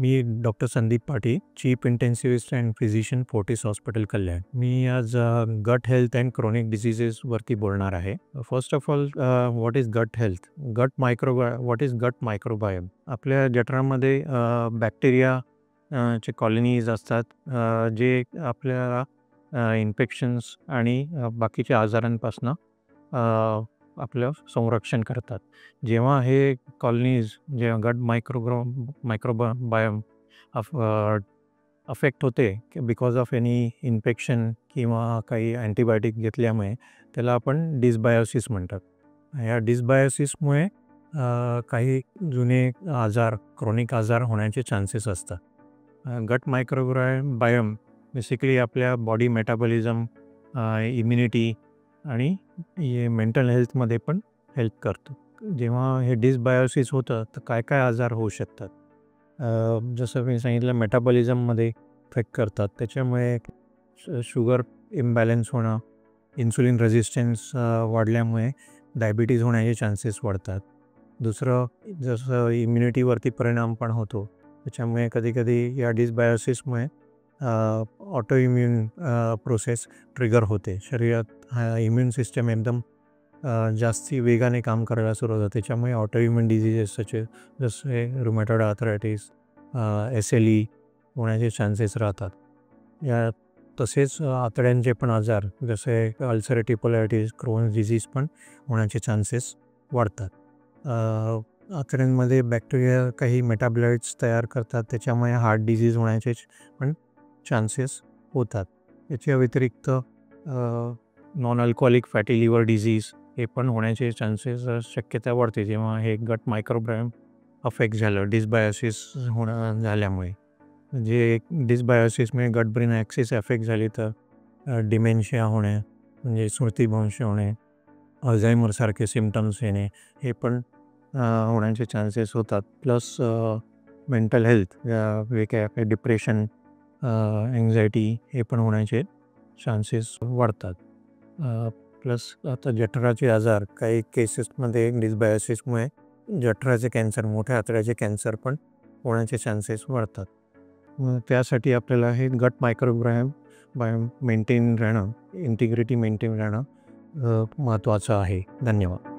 Me doctor Sandeep Patil, chief intensivist and physician, Fortis hospital, Kalyan. मी आज gut health and chronic डिसीजेसवरती बोलणार आहे. First of all, what is gut health? What is gut microbiome? आपल्या जठरामध्ये bacteria चे कॉलनीज असतात, जे आपल्याला इन्फेक्शन्स आणि बाकीच्या आजारांपासून आपलं संरक्षण करतात. जेव्हा हे कॉलनीज जेव्हा गट मायक्रोबायोम अफेक्ट होते बिकॉज ऑफ एनी इन्फेक्शन किंवा काही अँटीबायोटिक घेतल्यामुळे, त्याला आपण डिसबायोसिस म्हणतात. या डिसबायोसिसमुळे काही जुने आजार, क्रोनिक आजार होण्याचे चान्सेस असतात. गट मायक्रोबायोम बेसिकली आपल्या बॉडी मेटाबॉलिझम, इम्युनिटी आणि मेंटल हेल्थमध्ये पण हेल्प करतो. जेव्हा हे डिसबायोसिस होतं तर काय काय आजार होऊ शकतात? जसं मी सांगितलं, मेटाबॉलिझममध्ये इफेक्ट करतात. त्याच्यामुळे शुगर इम्बॅलन्स होणं, इन्सुलिन रेझिस्टन्स वाढल्यामुळे डायबिटीज होण्याचे चान्सेस वाढतात. दुसरं, जसं इम्युनिटीवरती परिणाम पण होतो. त्याच्यामुळे कधीकधी या डिसबायोसिसमुळे ऑटो इम्यून प्रोसेस ट्रिगर होते. शरीरात इम्यून सिस्टम एकदम जास्ती वेगाने काम करायला सुरुवात होते. त्याच्यामुळे ऑटो इम्यून डिझिजेस जसे रुमॅटॉइड आर्थरायटिस, SLE होण्याचे चान्सेस राहतात. तसेच आतड्यांचे पण आजार जसे अल्सरेटिव्ह कोलायटिस, क्रोन्स डिझीज पण होण्याचे चान्सेस वाढतात. आतड्यांमध्ये बॅक्टेरिया काही मेटाबॉलाइट्स तयार करतात, त्याच्यामुळे हार्ट डिझीज होण्याचे पण चान्सेस होतात. याच्या व्यतिरिक्त non alcoholic fatty liver disease हे पण होण्याचे चान्सेस, शक्यता वाढते जेव्हा हे गट मायक्रोबायोम अफेक्ट झालं डिसबायोसिस झाल्यामुळे. म्हणजे डिसबायोसिसमुळे गट ब्रेन ॲक्सिस अफेक्ट झाली तर डिमेन्शिया होणे, म्हणजे स्मृतिभ्रंश होणे, अल्झायमरसारखे सिम्पटम्स येणे हे पण होण्याचे चान्सेस होतात. प्लस मेंटल हेल्थ, वेगळ्या डिप्रेशन, एन्झायटी हे पण होण्याचे चान्सेस वाढतात. प्लस आता जठराचे आजार, काही केसेसमध्ये डिसबायोसिसमुळे जठराचे कॅन्सर, मोठ्या आतड्याचे कॅन्सर पण होण्याचे चान्सेस वाढतात. त्यासाठी आपल्याला हे गट मायक्रोबायोम मेंटेन राहणं, इंटिग्रिटी मेंटेन राहणं महत्त्वाचं आहे. धन्यवाद.